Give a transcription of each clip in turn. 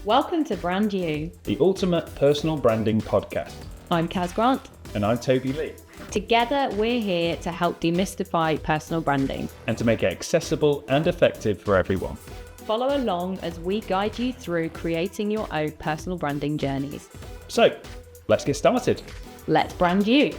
Welcome to Brand You. The ultimate personal branding podcast. I'm Kaz Grant. And I'm Toby Lee. Together, we're here to help demystify personal branding and to make it accessible and effective for everyone. Follow along as we guide you through creating your own personal branding journeys. So, let's get started. Let's brand you.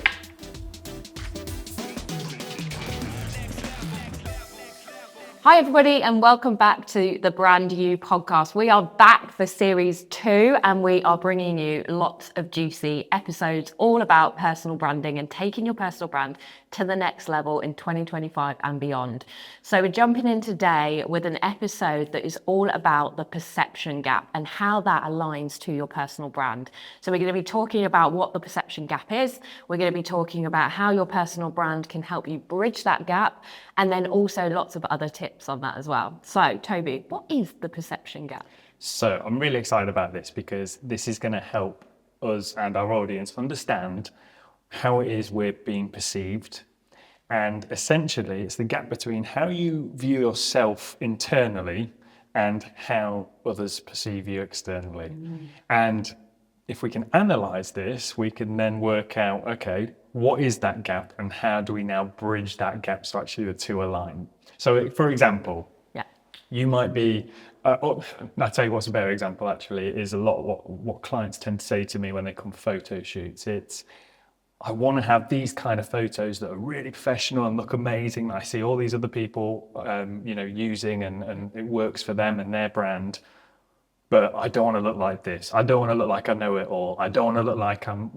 Hi everybody and welcome back to the Brand You podcast. We are back for series 2 and we are bringing you lots of juicy episodes all about personal branding and taking your personal brand to the next level in 2025 and beyond. So we're jumping in today with an episode that is all about the perception gap and how that aligns to your personal brand. So we're going to be talking about what the perception gap is. We're going to be talking about how your personal brand can help you bridge that gap, and then also lots of other tips on that as well. So Toby, what is the perception gap? So I'm really excited about this because this is going to help us and our audience understand how it is we're being perceived. And essentially, it's the gap between how you view yourself internally and how others perceive you externally. And if we can analyze this, we can then work out, okay, what is that gap and how do we now bridge that gap so actually the two align? So for example, you might be, I'll tell you what's a better example actually, is a lot what clients tend to say to me when they come for photo shoots. It's, I want to have these kind of photos that are really professional and look amazing. I see all these other people, using and it works for them and their brand. But I don't want to look like this. I don't want to look like I know it all. I don't want to look like I'm,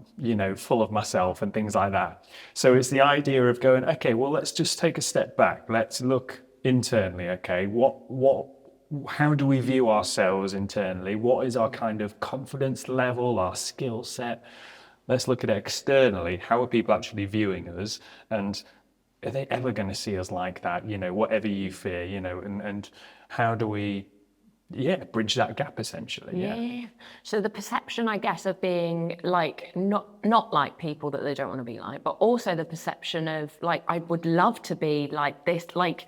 full of myself and things like that. So it's the idea of going, okay, well, let's just take a step back. Let's look internally. Okay, how do we view ourselves internally? What is our kind of confidence level, our skill set? Let's look at it externally. How are people actually viewing us? And are they ever going to see us like that? Whatever you fear, and how do we bridge that gap essentially. So the perception, I guess, of being like not like people that they don't want to be like, but also the perception of like, I would love to be like this, like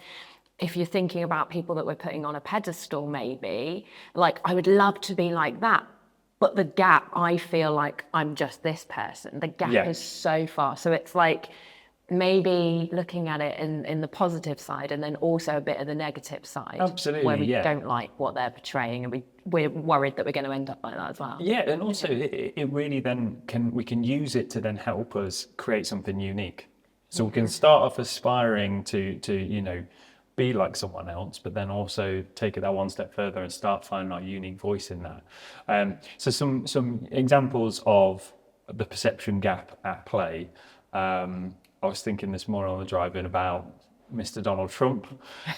if you're thinking about people that we're putting on a pedestal, maybe like I would love to be like that. But the gap, I feel like I'm just this person. The gap is so far. So it's like maybe looking at it in the positive side and then also a bit of the negative side. Absolutely, where we don't like what they're portraying and we're worried that we're going to end up like that as well. Yeah, and also it really then we can use it to then help us create something unique. So we can start off aspiring to be like someone else, but then also take it that one step further and start finding our unique voice in that. So some examples of the perception gap at play. I was thinking this morning on the drive in about Mr. Donald Trump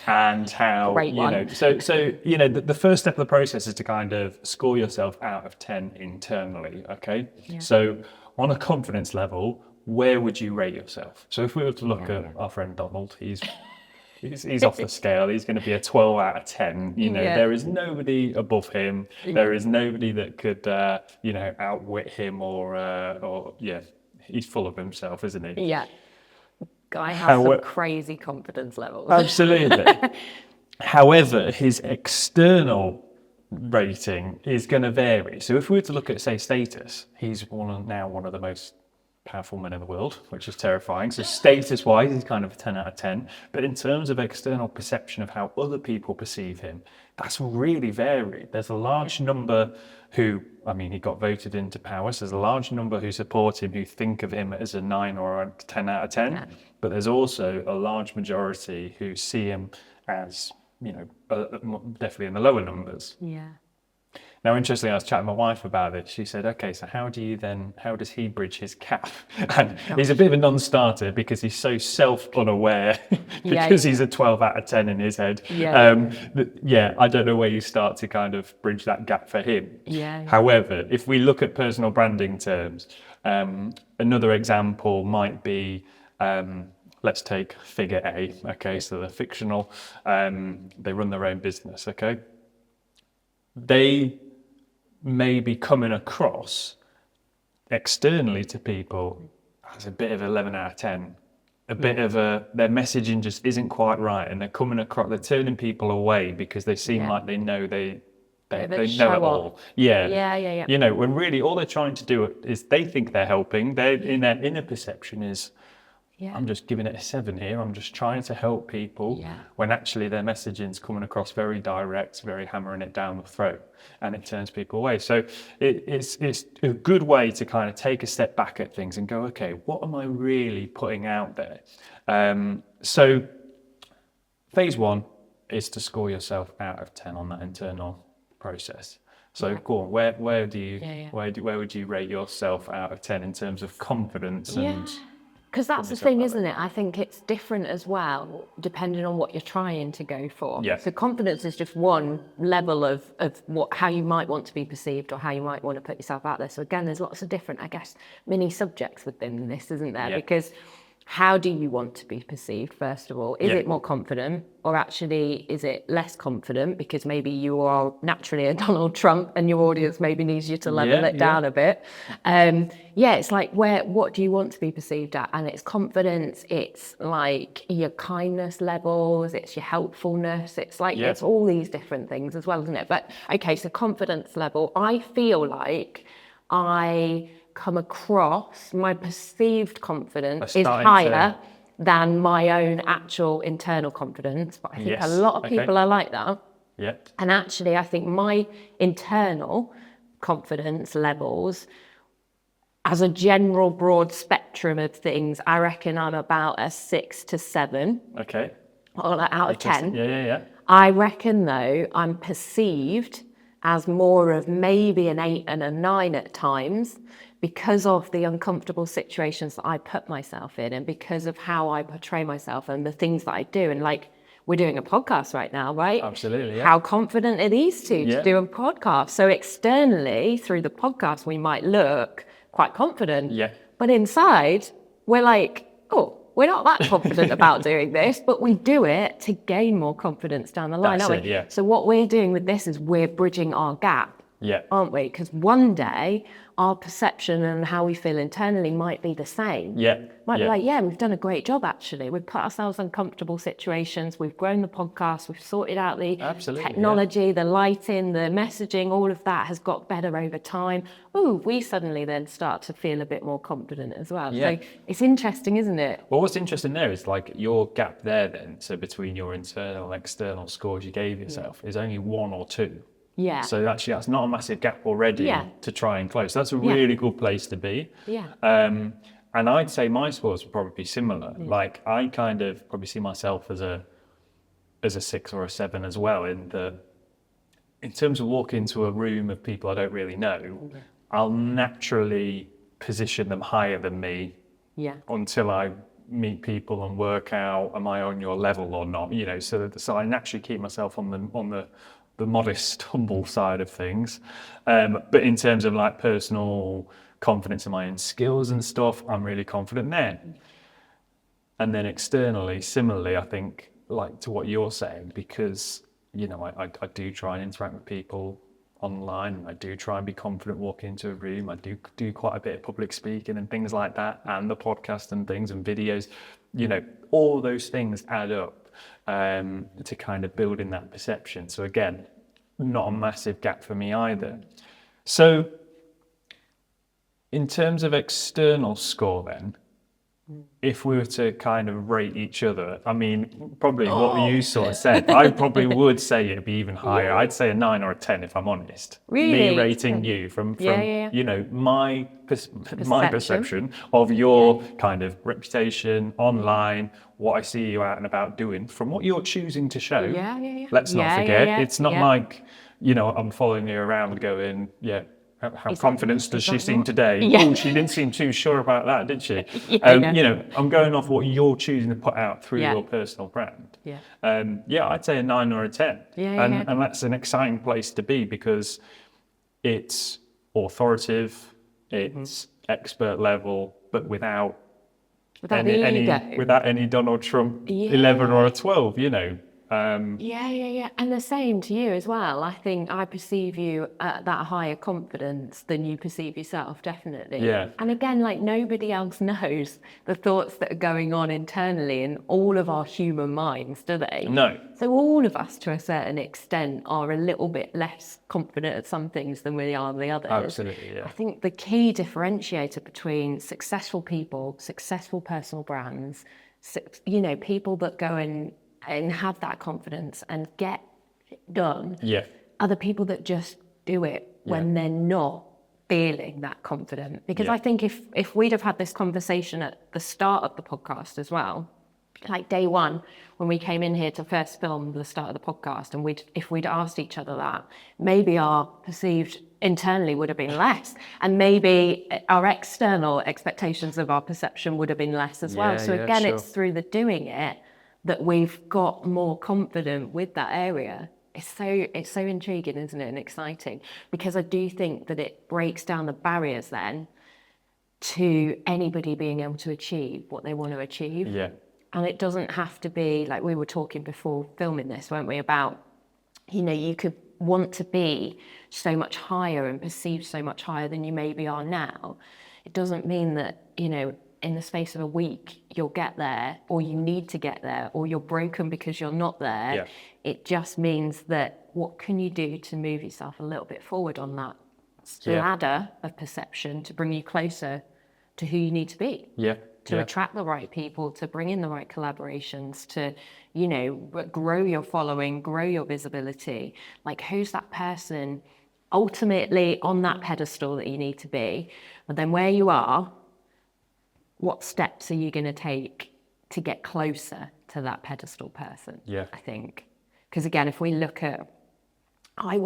and how, the first step of the process is to kind of score yourself out of 10 internally, okay? Yeah. So on a confidence level, where would you rate yourself? So if we were to look at our friend Donald, he's off the scale. He's going to be a 12 out of 10. There is nobody above him. There is nobody that could, outwit him or he's full of himself, isn't he? Yeah. Guy has some crazy confidence levels. Absolutely. However, his external rating is going to vary. So if we were to look at, say, status, he's now one of the most powerful men in the world, which is terrifying. So status-wise, he's kind of a 10 out of 10. But in terms of external perception of how other people perceive him, that's really varied. There's a large number who, he got voted into power, so there's a large number who support him, who think of him as a 9 or a 10 out of 10. Yeah. But there's also a large majority who see him as, definitely in the lower numbers. Yeah. Now, interestingly, I was chatting with my wife about it. She said, okay, so how does he bridge his gap? And he's a bit of a non-starter because he's so self-unaware because he's a 12 out of 10 in his head. I don't know where you start to kind of bridge that gap for him. However, if we look at personal branding terms, another example might be, let's take Figure A. Okay, so they're fictional. They run their own business, okay? They may be coming across externally to people as a bit of 11 out of 10, a bit of their messaging just isn't quite right, and they're coming across, they're turning people away because they seem like they know they they Bit of a know it show all. off. Yeah. Yeah. You know, when really all they're trying to do is they think they're helping. Their inner perception is, Yeah. I'm just giving it a 7 here. I'm just trying to help people. Yeah. When actually their messaging's coming across very direct, very hammering it down the throat, and it turns people away. So it's a good way to kind of take a step back at things and go, okay, what am I really putting out there? So phase 1 is to score yourself out of 10 on that internal process. So go on, where would you rate yourself out of 10 in terms of confidence and? Because that's the thing, isn't it? I think it's different as well, depending on what you're trying to go for. Yeah. So confidence is just one level of how you might want to be perceived or how you might want to put yourself out there. So again, there's lots of different, I guess, mini subjects within this, isn't there? Yeah. Because how do you want to be perceived, first of all? Is it more confident, or actually is it less confident because maybe you are naturally a Donald Trump and your audience maybe needs you to level it down a bit? It's like, what do you want to be perceived at? And it's confidence, it's like your kindness levels, it's your helpfulness, it's like, it's all these different things as well, isn't it? But okay, so confidence level, I feel like I come across, my perceived confidence is higher than my own actual internal confidence. But I think a lot of people are like that. Yeah. And actually, I think my internal confidence levels, as a general broad spectrum of things, I reckon I'm about a 6 to 7. Okay. Out of 10. Yeah. I reckon, though, I'm perceived as more of maybe an 8 and a 9 at times, because of the uncomfortable situations that I put myself in and because of how I portray myself and the things that I do. And like, we're doing a podcast right now, right? Absolutely. Yeah. How confident are these two to do a podcast? So externally, through the podcast, we might look quite confident. Yeah. But inside, we're like, oh, we're not that confident about doing this, but we do it to gain more confidence down the line, aren't we? Yeah. So what we're doing with this is we're bridging our gap, aren't we? Because one day our perception and how we feel internally might be the same. Might be like, we've done a great job actually. We've put ourselves in comfortable situations. We've grown the podcast. We've sorted out the technology, the lighting, the messaging. All of that has got better over time. Ooh, we suddenly then start to feel a bit more confident as well. So it's interesting, isn't it? Well, what's interesting there is like your gap there then, so between your internal and external scores you gave yourself is only 1 or 2. Yeah. So actually that's not a massive gap already to try and close. That's a really good place to be. Yeah. And I'd say my scores would probably be similar. Like I kind of probably see myself as a 6 or a 7 as well in terms of walking into a room of people I don't really know, I'll naturally position them higher than me until I meet people and work out, am I on your level or not? You know, so I naturally keep myself on the modest, humble side of things. But in terms of like personal confidence in my own skills and stuff, I'm really confident there. And then externally, similarly, I think like to what you're saying, because, you know, I do try and interact with people online. I do try and be confident walking into a room. I do quite a bit of public speaking and things like that, and the podcast and things and videos. You know, all those things add up to kind of building that perception. So again, not a massive gap for me either. So in terms of external score then, if we were to kind of rate each other, I mean, probably what you sort of said, I probably would say it'd be even higher. I'd say a 9 or a 10 if I'm honest. Really? Me rating you from you know, my perception of your kind of reputation online, what I see you out and about doing, from what you're choosing to show. Let's not forget, it's not like, you know, I'm following you around going, how confident does she seem today? Oh, she didn't seem too sure about that, did she? You know, I'm going off what you're choosing to put out through your personal brand. I'd say a 9 or a 10. And that's an exciting place to be because it's authoritative, it's expert level, but without any Donald Trump 11 or a 12, you know. Yeah. And the same to you as well. I think I perceive you at that higher confidence than you perceive yourself, definitely. Yeah. And again, like nobody else knows the thoughts that are going on internally in all of our human minds, do they? No. So all of us, to a certain extent, are a little bit less confident at some things than we are the others. Absolutely, yeah. I think the key differentiator between successful people, successful personal brands, people that go and have that confidence and get it done Yeah. are the people that just do it when they're not feeling that confident. Because I think if we'd have had this conversation at the start of the podcast as well, like day one, when we came in here to first film the start of the podcast, and if we'd asked each other that, maybe our perceived internally would have been less, and maybe our external expectations of our perception would have been less as well. So again, sure. it's through the doing it that we've got more confident with that area. It's so intriguing, isn't it, and exciting, because I do think that it breaks down the barriers then to anybody being able to achieve what they want to achieve. Yeah. And it doesn't have to be, like we were talking before filming this, weren't we, about, you could want to be so much higher and perceived so much higher than you maybe are now. It doesn't mean that, in the space of a week, you'll get there, or you need to get there, or you're broken because you're not there. Yeah. It just means that what can you do to move yourself a little bit forward on that ladder of perception to bring you closer to who you need to be? Yeah. To attract the right people, to bring in the right collaborations, to, grow your following, grow your visibility. Like, who's that person ultimately on that pedestal that you need to be? And then where you are, what steps are you going to take to get closer to that pedestal person? Yeah. I think. Because again, if we look at, I'm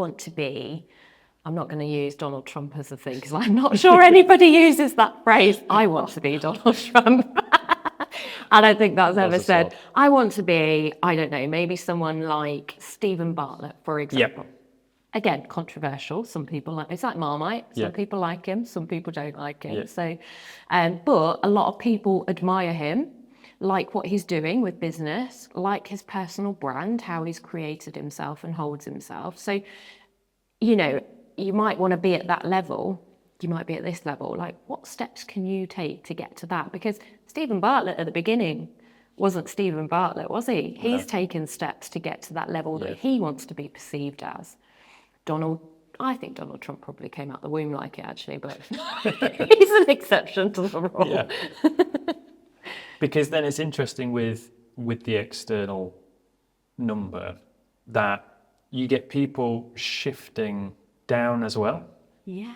not going to use Donald Trump as a thing, because I'm not sure anybody uses that phrase. I want to be Donald Trump. I don't think that's ever said. I want to be, I don't know, maybe someone like Stephen Bartlett, for example. Yep. Again, controversial. Some people like, it's like Marmite. Some people like him, some people don't like him. So, but a lot of people admire him, like what he's doing with business, like his personal brand, how he's created himself and holds himself. So, you might want to be at that level. You might be at this level. Like, what steps can you take to get to that? Because Stephen Bartlett at the beginning wasn't Stephen Bartlett, was he? He's taken steps to get to that level that he wants to be perceived as. I think Donald Trump probably came out the womb like it, actually, but he's an exception to the rule. Yeah. Because then it's interesting with the external number that you get people shifting down as well. Yeah.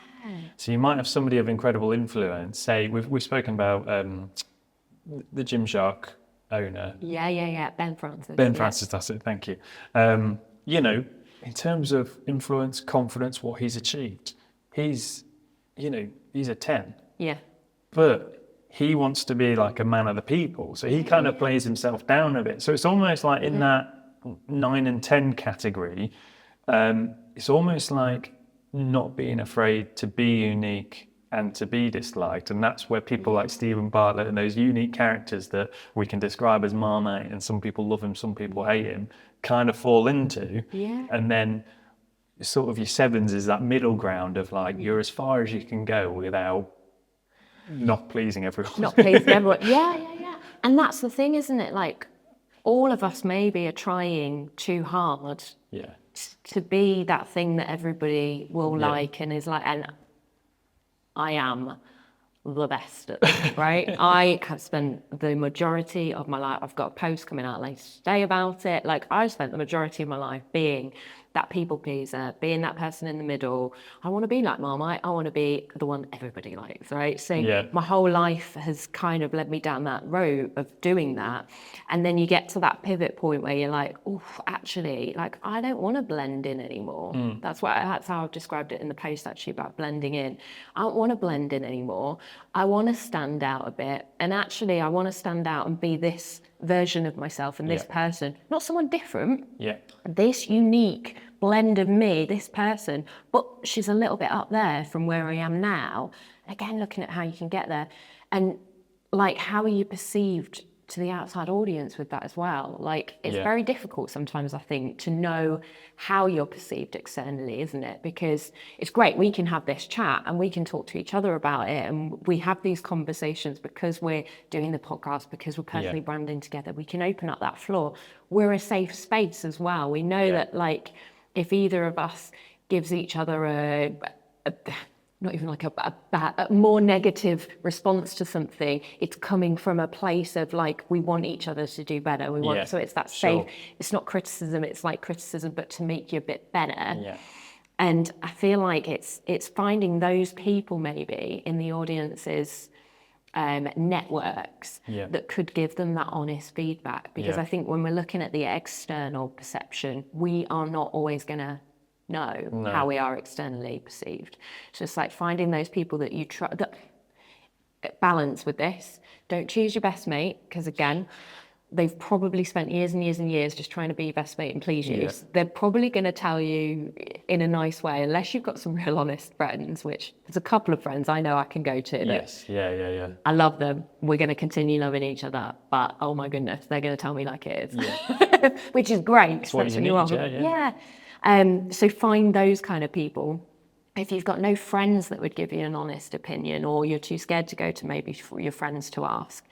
So you might have somebody of incredible influence. Say we've spoken about the Gymshark owner. Yeah. Ben Francis. Ben Francis, that's it. Thank you. In terms of influence, confidence, what he's achieved, he's a 10. Yeah. But he wants to be like a man of the people. So he kind of plays himself down a bit. So it's almost like in that 9 and 10 category, it's almost like not being afraid to be unique and to be disliked. And that's where people like Stephen Bartlett and those unique characters that we can describe as Marmite, and some people love him, some people hate him, kind of fall into. Yeah. And then sort of your sevens is that middle ground of like, you're as far as you can go without not pleasing everyone. Not pleasing everyone. Yeah. And that's the thing, isn't it? Like, all of us maybe are trying too hard to be that thing that everybody will like and is like, and I am the best at this, right? I have spent the majority of my life, I've got a post coming out later today about it. Like, I've spent the majority of my life being that people pleaser, being that person in the middle. I want to be like Marmite. I want to be the one everybody likes, right? So my whole life has kind of led me down that road of doing that. And then you get to that pivot point where you're like, oh, actually, like, I don't want to blend in anymore. That's how I've described it in the post, actually, about blending in. I don't want to blend in anymore. I want to stand out a bit. And actually, I want to stand out and be this version of myself and this person, not someone different. This unique blend of me, this person, but she's a little bit up there from where I am now. Again, looking at how you can get there, and like, how are you perceived to the outside audience with that as well. Like, it's Yeah. very difficult sometimes, I think, to know how you're perceived externally, isn't it? Because it's great, we can have this chat and we can talk to each other about it, and we have these conversations because we're doing the podcast, because we're personally branding together. We can open up that floor. We're a safe space as well. We know that, like, if either of us gives each other a not even like a more negative response to something, it's coming from a place of like, we want each other to do better. We want, so it's that safe, it's not criticism, it's like criticism, but to make you a bit better. Yeah. And I feel like it's finding those people maybe in the audience's networks that could give them that honest feedback. Because I think when we're looking at the external perception, we are not always going to know how we are externally perceived. So it's like finding those people that you try, that balance with this. Don't choose your best mate, because again, they've probably spent years and years and years just trying to be your best mate and please you. So they're probably going to tell you in a nice way, unless you've got some real honest friends, which there's a couple of friends I know I can go to. Yes. Yeah. I love them. We're going to continue loving each other, but oh my goodness, they're going to tell me like it is, which is great. That's what you need. So find those kind of people. If you've got no friends that would give you an honest opinion, or you're too scared to go to maybe your friends to ask,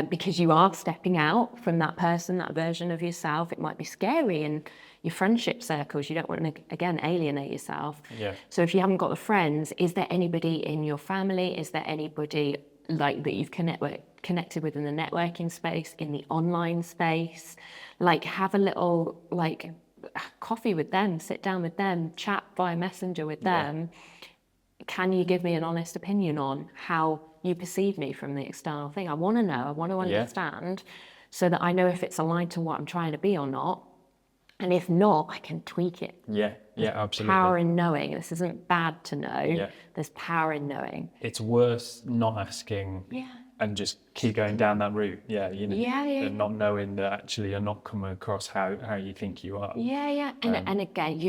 because you are stepping out from that person, that version of yourself, it might be scary in your friendship circles. You don't want to, again, alienate yourself. So if you haven't got the friends, is there anybody in your family? Is there anybody like that you've connected with in the networking space, in the online space? Like, have a little like coffee with them, sit down with them, chat via Messenger with them. Can you give me an honest opinion on how you perceive me from the external thing? I want to know, I want to understand, so that I know if it's aligned to what I'm trying to be or not. And if not, I can tweak it. Yeah, absolutely. Power in knowing. This isn't bad to know. There's power in knowing. It's worse not asking and just keep going down that route. And not knowing that actually you're not coming across how you think you are. And again,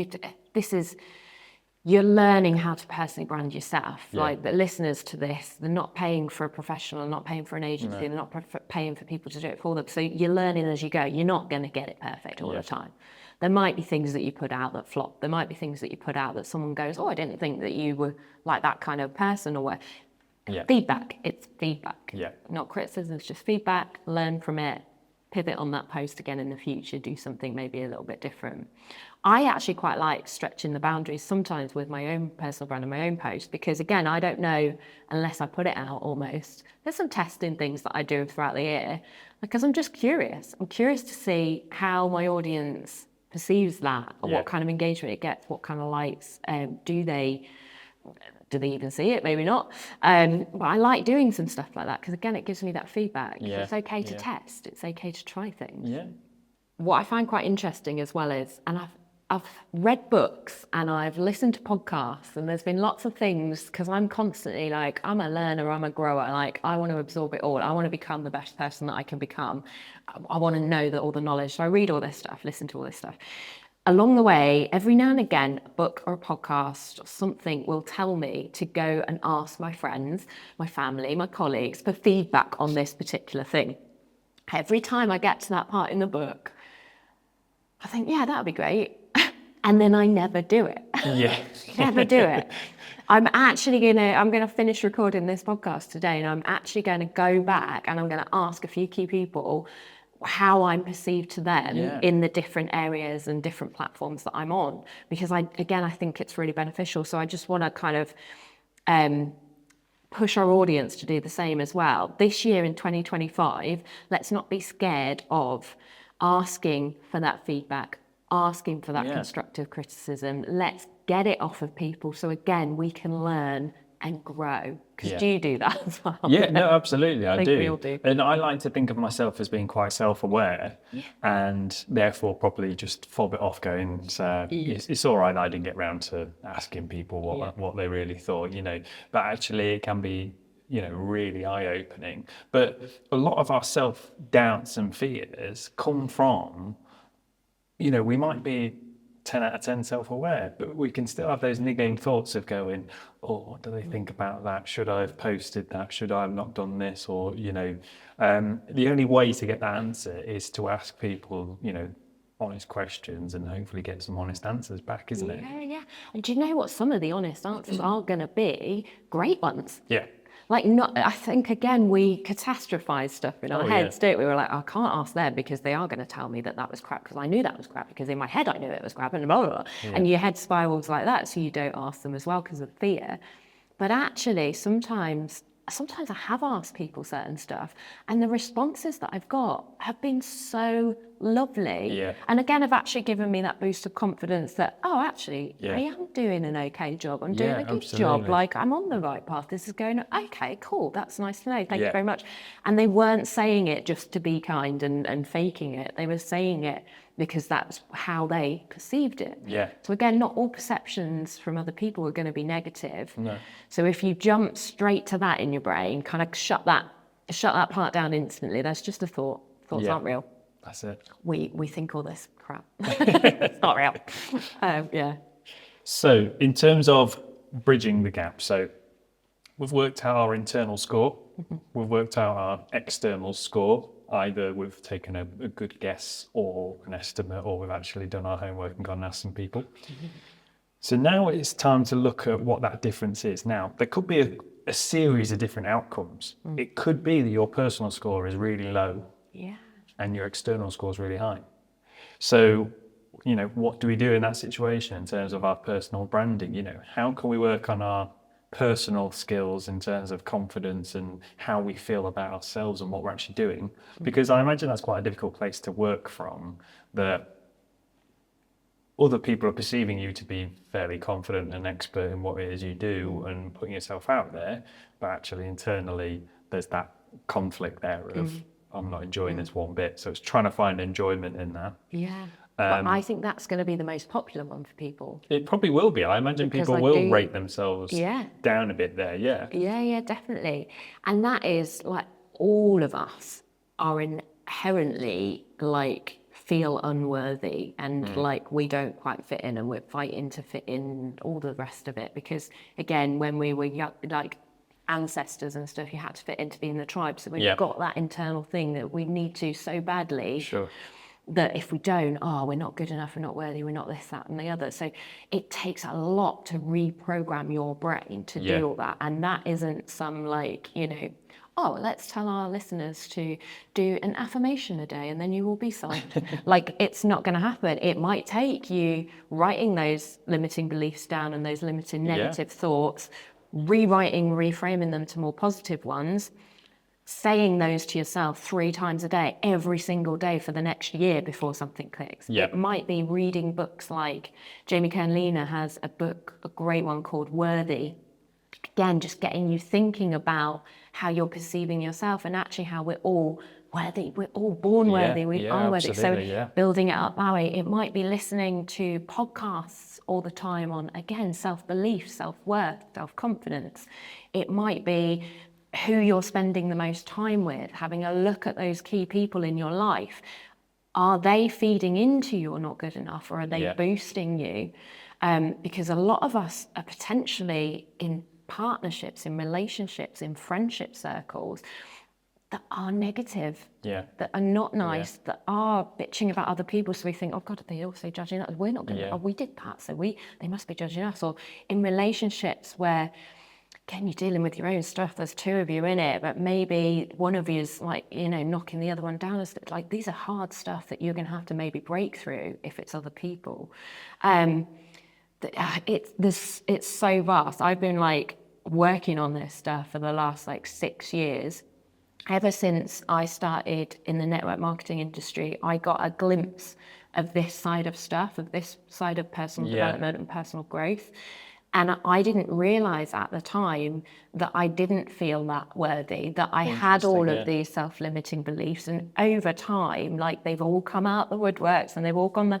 you're learning how to personally brand yourself. Like, the listeners to this, they're not paying for a professional, they're not paying for an agency, they're not paying for people to do it for them. So you're learning as you go. You're not going to get it perfect all the time. There might be things that you put out that flop. There might be things that you put out that someone goes, oh, I didn't think that you were like that kind of person, or what. Feedback. It's feedback. Not criticism, it's just feedback. Learn from it. Pivot on that post again in the future. Do something maybe a little bit different. I actually quite like stretching the boundaries sometimes with my own personal brand and my own post, because again, I don't know unless I put it out almost. There's some testing things that I do throughout the year because I'm just curious. I'm curious to see how my audience perceives that, or what kind of engagement it gets, what kind of likes. Do they even see it? Maybe not. But I like doing some stuff like that because, again, it gives me that feedback. It's okay to test. It's okay to try things. What I find quite interesting as well is, and I've read books and I've listened to podcasts, and there's been lots of things, because I'm constantly like, I'm a learner, I'm a grower. Like, I want to absorb it all. I want to become the best person that I can become. I want to know all the knowledge. So I read all this stuff, listen to all this stuff. Along the way, every now and again, a book or a podcast or something will tell me to go and ask my friends, my family, my colleagues for feedback on this particular thing. Every time I get to that part in the book, I think, yeah, that would be great. And then I never do it. Never do it. I'm going to finish recording this podcast today, and I'm actually going to go back and I'm going to ask a few key people how I'm perceived to them in the different areas and different platforms that I'm on, because I think it's really beneficial. So I just want to kind of push our audience to do the same as well. This year in 2025, let's not be scared of asking for that feedback, asking for that constructive criticism. Let's get it off of people, so again, we can learn and grow. Because do you do that as well? No, absolutely, I do. We all do. And I like to think of myself as being quite self-aware, and therefore probably just fob it off, going, it's all right, I didn't get round to asking people what they really thought, but actually it can be, really eye-opening. But a lot of our self-doubts and fears come from, we might be 10 out of 10 self-aware, but we can still have those niggling thoughts of going, oh, what do they think about that? Should I have posted that? Should I have not done this? Or, the only way to get that answer is to ask people, honest questions and hopefully get some honest answers back, isn't it? Yeah. And do you know what? Some of the honest answers are going to be great ones. Yeah. I think, again, we catastrophize stuff in our heads, don't we? We're like, I can't ask them because they are going to tell me that was crap because I knew that was crap because in my head I knew it was crap and blah, blah, blah. Yeah. And your head spirals like that, so you don't ask them as well because of fear. But actually, sometimes I have asked people certain stuff and the responses that I've got have been so lovely. Yeah. And again, have actually given me that boost of confidence that, I am doing an okay job. I'm doing a good job. Like, I'm on the right path. This is going, okay, cool. That's nice to know. Thank you very much. And they weren't saying it just to be kind and faking it. They were saying it because that's how they perceived it. Yeah. So again, not all perceptions from other people are going to be negative. No. So if you jump straight to that in your brain, kind of shut that part down instantly. That's just a thought. Thoughts aren't real. That's it. We think all this crap. It's not real. Yeah. So in terms of bridging the gap, so we've worked out our internal score. Mm-hmm. We've worked out our external score. Either we've taken a good guess or an estimate, or we've actually done our homework and gone and asked some people. Mm-hmm. So now it's time to look at what that difference is. Now, there could be a series of different outcomes. Mm. It could be that your personal score is really low and your external score is really high. So, what do we do in that situation in terms of our personal branding? How can we work on our personal skills in terms of confidence and how we feel about ourselves and what we're actually doing? Because I imagine that's quite a difficult place to work from, that other people are perceiving you to be fairly confident and expert in what it is you do and putting yourself out there, but actually internally there's that conflict there of I'm not enjoying this one bit. So it's trying to find enjoyment in that. Yeah. But I think that's going to be the most popular one for people. It probably will be. I imagine people will rate themselves down a bit there, Yeah, definitely. And that is like all of us are inherently feel unworthy and like we don't quite fit in and we're fighting to fit in, all the rest of it. Because again, when we were young, like ancestors and stuff, you had to fit in to be in the tribe. So we've got that internal thing that we need to so badly. Sure. That if we don't, we're not good enough, we're not worthy, we're not this, that, and the other. So it takes a lot to reprogram your brain to do all that. And that isn't some let's tell our listeners to do an affirmation a day and then you will be signed. It's not going to happen. It might take you writing those limiting beliefs down and those limiting negative thoughts, rewriting, reframing them to more positive ones, saying those to yourself 3 times a day, every single day for the next year before something clicks. Yeah. It might be reading books like Jamie Kern-Lena has a book, a great one called Worthy. Again, just getting you thinking about how you're perceiving yourself and actually how we're all worthy. We're all born worthy. We are worthy. So building it up that way, it might be listening to podcasts all the time on, again, self-belief, self-worth, self-confidence. It might be who you're spending the most time with, having a look at those key people in your life. Are they feeding into you're not good enough, or are they boosting you? Because a lot of us are potentially in partnerships, in relationships, in friendship circles that are negative, that are not nice, that are bitching about other people. So we think, oh God, are they also judging us? We're not going to, we did that, so they must be judging us. Or in relationships where, again, you're dealing with your own stuff, there's 2 of you in it, but maybe one of you is knocking the other one down. These are hard stuff that you're going to have to maybe break through if it's other people. It's so vast. I've been working on this stuff for the last 6 years. Ever since I started in the network marketing industry, I got a glimpse of this side of stuff, of this side of personal development and personal growth. And I didn't realize at the time that I didn't feel that worthy, that I had all of these self-limiting beliefs. And over time, they've all come out the woodworks and they've all gone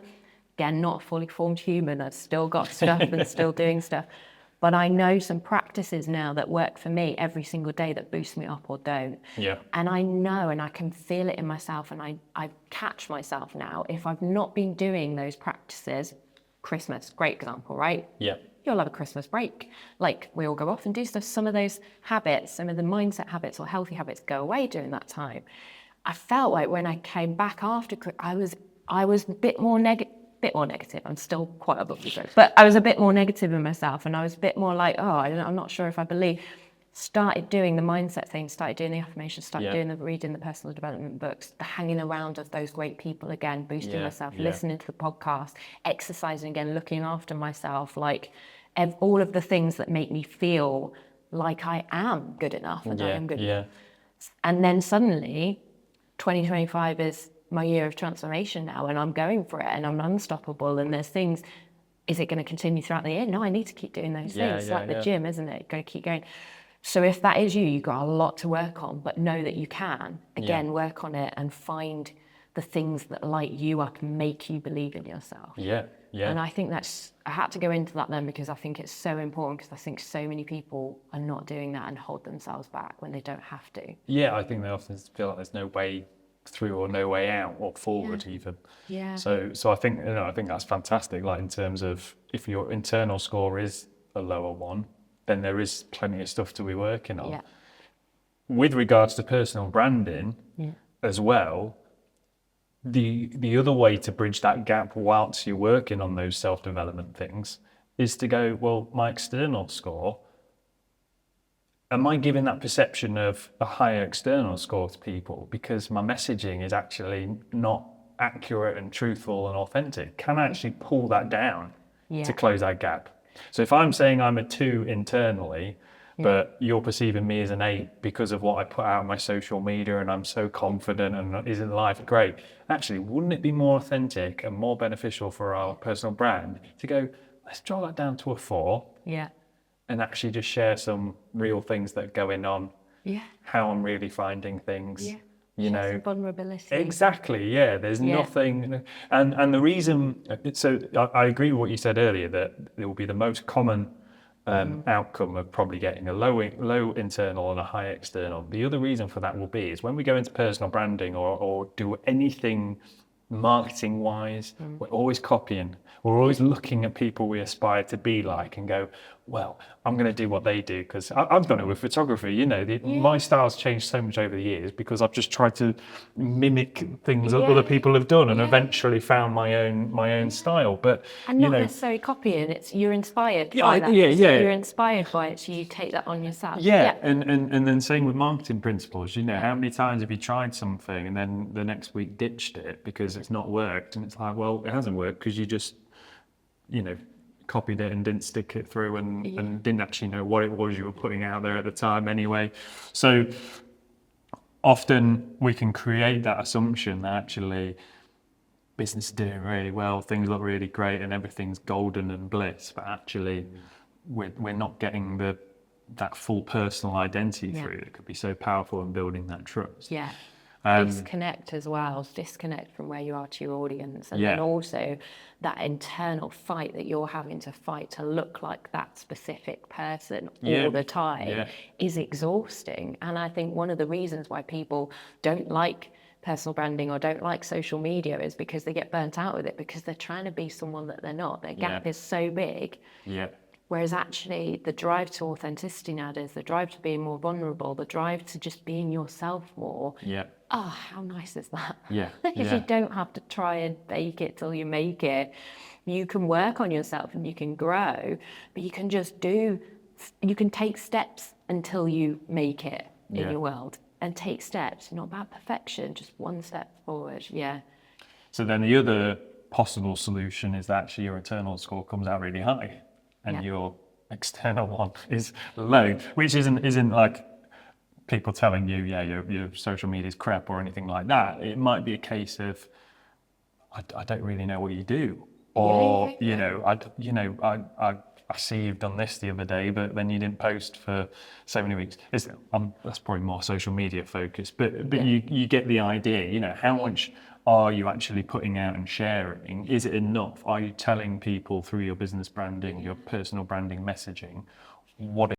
again, not a fully formed human. I've still got stuff and still doing stuff. But I know some practices now that work for me every single day that boost me up or don't. Yeah. And I know, and I can feel it in myself, and I catch myself now. If I've not been doing those practices, Christmas, great example, right? Yeah. You'll have a Christmas break. Like, we all go off and do stuff. Some of those habits, some of the mindset habits or healthy habits go away during that time. I felt like when I came back after, I was a bit more negative. I'm still quite a bubbly girl, but I was a bit more negative in myself, and I was a bit more like, I'm not sure if I believe. Started doing the mindset thing, started doing the affirmations, started reading the personal development books, the hanging around of those great people again, boosting myself, listening to the podcast, exercising again, looking after myself, like all of the things that make me feel like I am good enough and I am good enough. And then suddenly 2025 is my year of transformation now, and I'm going for it and I'm unstoppable, and there's things. Is it going to continue throughout the year? No, I need to keep doing those things. It's like the gym, isn't it? Got to keep going. So if that is you've got a lot to work on, but know that you can, again, work on it and find the things that light you up and make you believe in yourself. Yeah. And I think I had to go into that then because I think it's so important, because I think so many people are not doing that and hold themselves back when they don't have to. Yeah, I think they often feel like there's no way through or no way out or forward even. Yeah. So I think, I think that's fantastic. Like, in terms of, if your internal score is a lower one, then there is plenty of stuff to be working on. Yeah. With regards to personal branding as well, the other way to bridge that gap whilst you're working on those self-development things is to go, well, my external score, am I giving that perception of a higher external score to people because my messaging is actually not accurate and truthful and authentic? Can I actually pull that down to close that gap? So if I'm saying I'm a 2 internally, but you're perceiving me as an 8 because of what I put out on my social media and I'm so confident and isn't life great, actually, wouldn't it be more authentic and more beneficial for our personal brand to go, let's draw that down to a 4 and actually just share some real things that are going on, how I'm really finding things. You know, some vulnerability. Exactly, there's nothing, and the reason, so I agree with what you said earlier, that it will be the most common outcome of probably getting a low internal and a high external. The other reason for that will be is when we go into personal branding or do anything marketing wise, we're always copying. We're always looking at people we aspire to be like and go, well, I'm going to do what they do, because I've done it with photography. You know, my style's changed so much over the years because I've just tried to mimic things that other people have done and eventually found my own style. But and not necessarily copying, it's you're inspired by that. You're inspired by it, so you take that on yourself. And then same with marketing principles. You know, how many times have you tried something and then the next week ditched it because it's not worked? And it's like, well, it hasn't worked because you just, copied it and didn't stick it through and didn't actually know what it was you were putting out there at the time anyway. So often we can create that assumption that actually business is doing really well, things look really great and everything's golden and bliss, but actually we're not getting that full personal identity through. It could be so powerful in building that trust. Disconnect as well, disconnect from where you are to your audience, and then also that internal fight that you're having to fight to look like that specific person all the time is exhausting. And I think one of the reasons why people don't like personal branding or don't like social media is because they get burnt out with it, because they're trying to be someone that they're not. Their gap is so big. Whereas actually the drive to authenticity nowadays, the drive to being more vulnerable, the drive to just being yourself more. How nice is that? Because you don't have to try and fake it till you make it. You can work on yourself and you can grow, but you can just you can take steps until you make it in your world, and take steps, not about perfection, just one step forward. So then the other possible solution is that actually your internal score comes out really high and your external one is low, which isn't like people telling you, your social media is crap or anything like that. It might be a case of, I don't really know what you do, or I see you've done this the other day, but then you didn't post for so many weeks. That's probably more social media focused, but you get the idea. How much are you actually putting out and sharing? Is it enough? Are you telling people through your business branding, your personal branding messaging, what